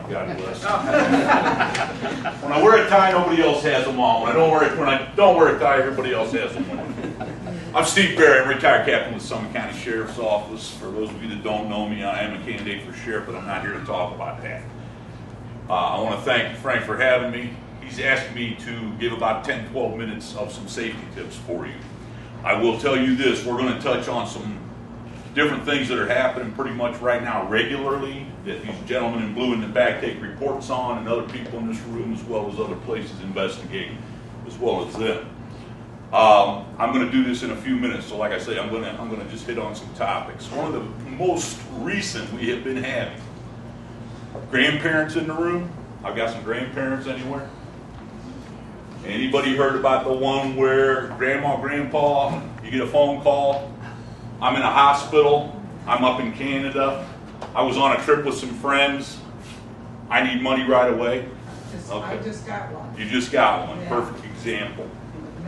God bless. When I wear a tie, nobody else has them on. When I don't wear a tie, everybody else has them on. I'm Steve Barry. I'm retired captain with the Summit County Sheriff's Office. For those of you that don't know me, I am a candidate for sheriff, but I'm not here to talk about that. I want to thank Frank for having me. He's asked me to give about 10-12 minutes of some safety tips for you. I will tell you this, we're going to touch on some different things that are happening pretty much right now regularly that these gentlemen in blue in the back take reports on, and other people in this room as well as other places investigate as well as them. I'm going to do this in a few minutes, so like I say, I'm going to just hit on some topics. One of the most recent we have been having, grandparents in the room. I've got some grandparents anywhere. Anybody heard about the one where grandma, grandpa, you get a phone call, I'm in a hospital, I'm up in Canada, I was on a trip with some friends, I need money right away? Okay. I just got one. You just got one, yeah. Perfect example.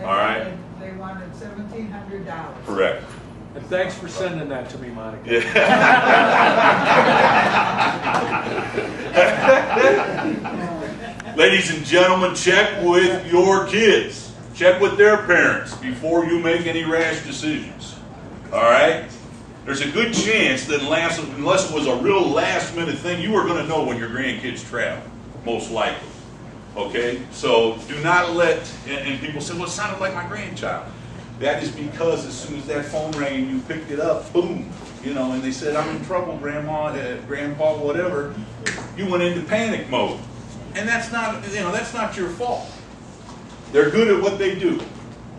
All right? They wanted $1,700. Correct. And thanks for sending that to me, Monica. Yeah. Ladies and gentlemen, check with your kids. Check with their parents before you make any rash decisions. All right? There's a good chance that unless it was a real last-minute thing, you are going to know when your grandkids travel, most likely. Okay? So do not let, and people say, well, it sounded like my grandchild. That is because as soon as that phone rang and you picked it up, boom, you know, and they said, I'm in trouble, grandma, grandpa, whatever, you went into panic mode. And that's not, you know, that's not your fault. They're good at what they do.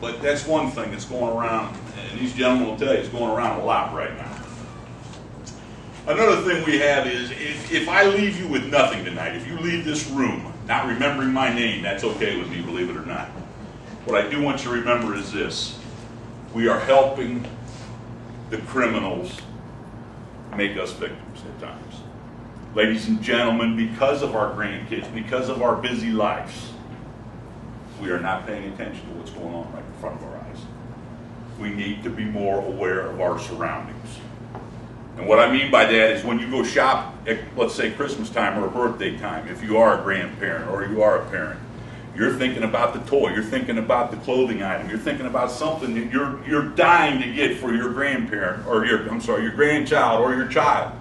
But that's one thing that's going around, and these gentlemen will tell you it's going around a lot right now. Another thing we have is, if I leave you with nothing tonight, if you leave this room not remembering my name, that's okay with me, believe it or not. What I do want you to remember is this. We are helping the criminals make us victims at times. Ladies and gentlemen, because of our grandkids, because of our busy lives, we are not paying attention to what's going on right in front of our eyes. We need to be more aware of our surroundings. And what I mean by that is when you go shop at, let's say, Christmas time or a birthday time, if you are a grandparent or you are a parent, you're thinking about the toy, you're thinking about the clothing item, you're thinking about something that you're dying to get for your grandparent or your grandchild or your child.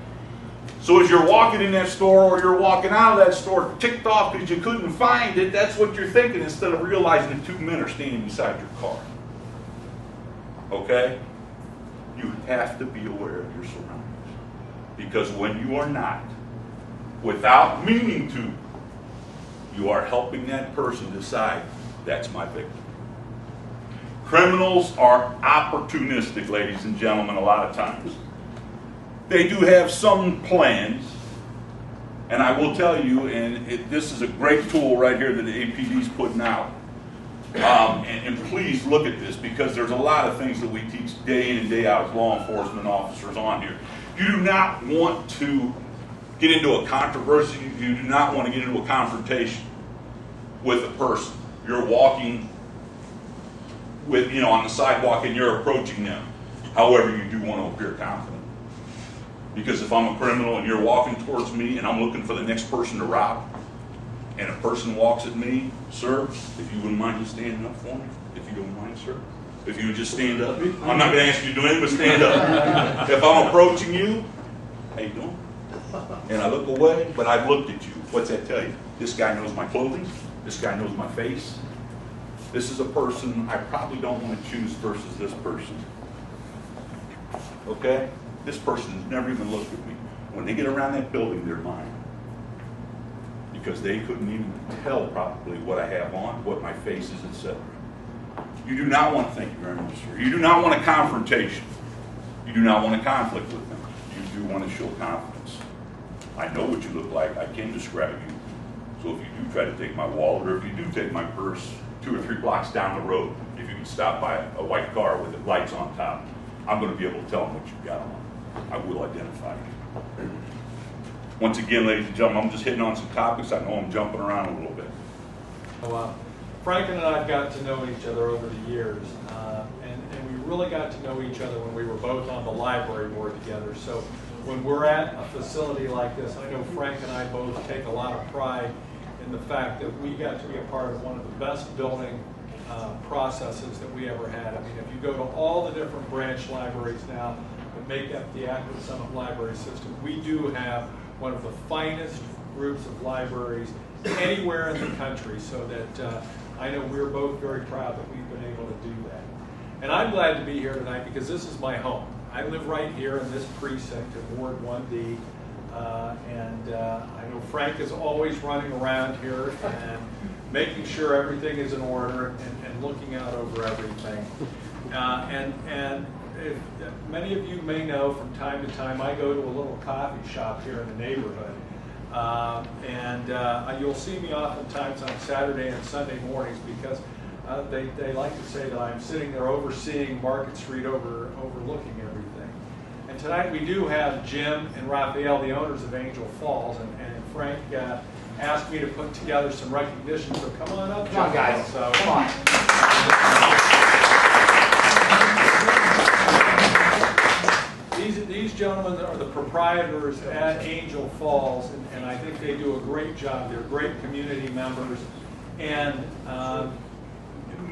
So as you're walking in that store or you're walking out of that store ticked off because you couldn't find it, that's what you're thinking instead of realizing that two men are standing beside your car. Okay? You have to be aware of your surroundings. Because when you are not, without meaning to, you are helping that person decide, that's my victim. Criminals are opportunistic, ladies and gentlemen, a lot of times. They do have some plans, and I will tell you, and this is a great tool right here that the APD is putting out. And please look at this, because there's a lot of things that we teach day in and day out as law enforcement officers on here. You do not want to get into a controversy. You do not want to get into a confrontation with a person. You're walking with, on the sidewalk and you're approaching them. However, you do want to appear confident. Because if I'm a criminal and you're walking towards me and I'm looking for the next person to rob, and a person walks at me, sir, if you wouldn't mind just standing up for me, if you don't mind, sir. If you would just stand up. I'm not going to ask you to do anything but stand up. If I'm approaching you, how you doing? And I look away, but I've looked at you. What's that tell you? This guy knows my clothing. This guy knows my face. This is a person I probably don't want to choose versus this person. Okay? This person has never even looked at me. When they get around that building, they're mine. Because they couldn't even tell probably what I have on, what my face is, etc. You do not want to, thank you very much, sir. You do not want a confrontation. You do not want a conflict with them. You do want to show confidence. I know what you look like. I can describe you. So if you do try to take my wallet, or if you do take my purse 2 or 3 blocks down the road, if you can stop by a white car with the lights on top, I'm going to be able to tell them what you've got on. I will identify you. Once again, ladies and gentlemen, I'm just hitting on some topics. I know I'm jumping around a little bit. Well, Frank and I have got to know each other over the years, and we really got to know each other when we were both on the library board together. So when we're at a facility like this, I know Frank and I both take a lot of pride in the fact that we got to be a part of one of the best building processes that we ever had. I mean, if you go to all the different branch libraries now that make up the Akron Summit Library System, we do have one of the finest groups of libraries anywhere in the country, so that I know we're both very proud that we've been able to do that. And I'm glad to be here tonight because this is my home. I live right here in this precinct in Ward 1D, and I know Frank is always running around here and making sure everything is in order and looking out over everything. And if, many of you may know, from time to time I go to a little coffee shop here in the neighborhood. You'll see me oftentimes on Saturday and Sunday mornings because they like to say that I'm sitting there overseeing Market Street, overlooking everything. And tonight we do have Jim and Raphael, the owners of Angel Falls, and Frank asked me to put together some recognition, so come on up, Come on, guys. So, come on. These gentlemen are the proprietors at Angel Falls, and I think they do a great job. They're great community members. And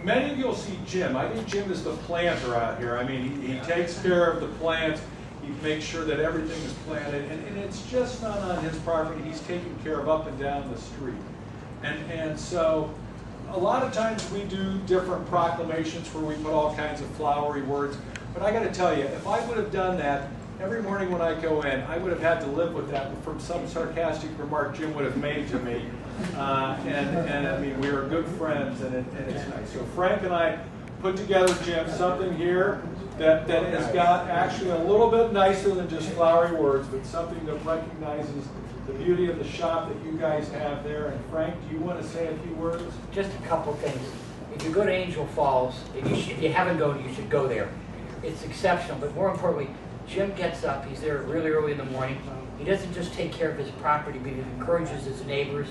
many of you will see Jim. I think Jim is the planter out here. I mean, he takes care of the plants. He makes sure that everything is planted. And it's just not on his property. He's taking care of up and down the street. And so a lot of times we do different proclamations where we put all kinds of flowery words. But I got to tell you, if I would have done that every morning when I go in, I would have had to live with that from some sarcastic remark Jim would have made to me. And I mean, we are good friends, and it's nice. So Frank and I put together, Jim, something here that has got actually a little bit nicer than just flowery words, but something that recognizes the beauty of the shop that you guys have there. And Frank, do you want to say a few words? Just a couple things. If you go to Angel Falls, if you haven't gone, you should go there. It's exceptional, but more importantly, Jim gets up. He's there really early in the morning. He doesn't just take care of his property, but he encourages his neighbors.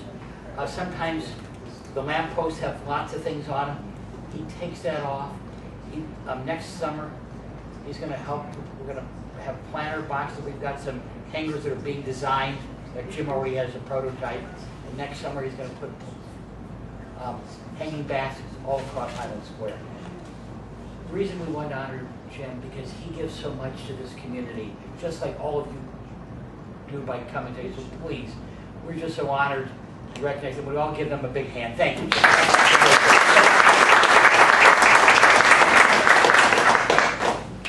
Sometimes the lampposts have lots of things on them. He takes that off. Next summer, he's going to help. We're going to have planter boxes. We've got some hangers that are being designed. Jim already has a prototype. And next summer, he's going to put hanging baskets all across Highland Square. The reason we want to honor Jim because he gives so much to this community, just like all of you do by coming today. So please, we're just so honored to recognize them. We all give them a big hand. Thank you, Jim.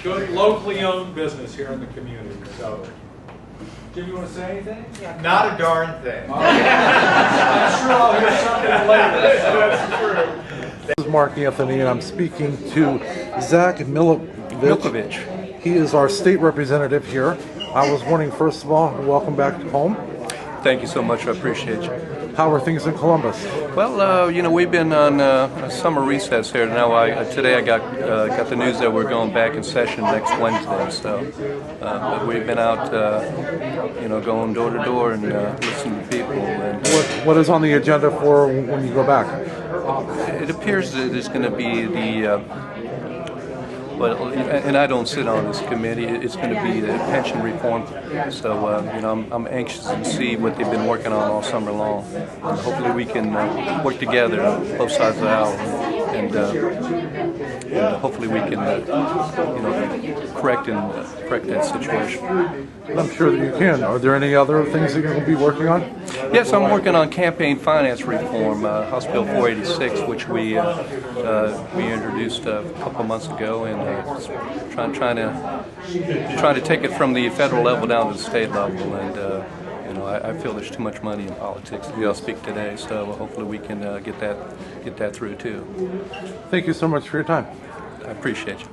Good locally owned business here in the community. So, Jim, you want to say anything? Yeah. Not a darn thing. I'm sure I'll hear something later. So that's true. This is Mark Anthony, and I'm speaking to Zach Milkovich. He is our state representative here. I was wondering, first of all, welcome back home. Thank you so much. I appreciate you. How are things in Columbus? Well, you know, we've been on a summer recess here. Now, today I got the news that we're going back in session next Wednesday. So, but we've been out, you know, going door to door and listening to people. And What is on the agenda for when you go back? it appears that there's going to be the. Well, and I don't sit on this committee. It's going to be the pension reform. So, you know, I'm anxious to see what they've been working on all summer long. And hopefully, we can work together, both sides of the aisle, and hopefully we can, you know, correct that situation. I'm sure that you can. Are there any other things that you're going to be working on? Yes, I'm working on campaign finance reform, House Bill 486, which we introduced a couple of months ago, and trying to take it from the federal level down to the state level. And you know, I feel there's too much money in politics. I'll speak today, so hopefully we can get that through too. Thank you so much for your time. I appreciate you.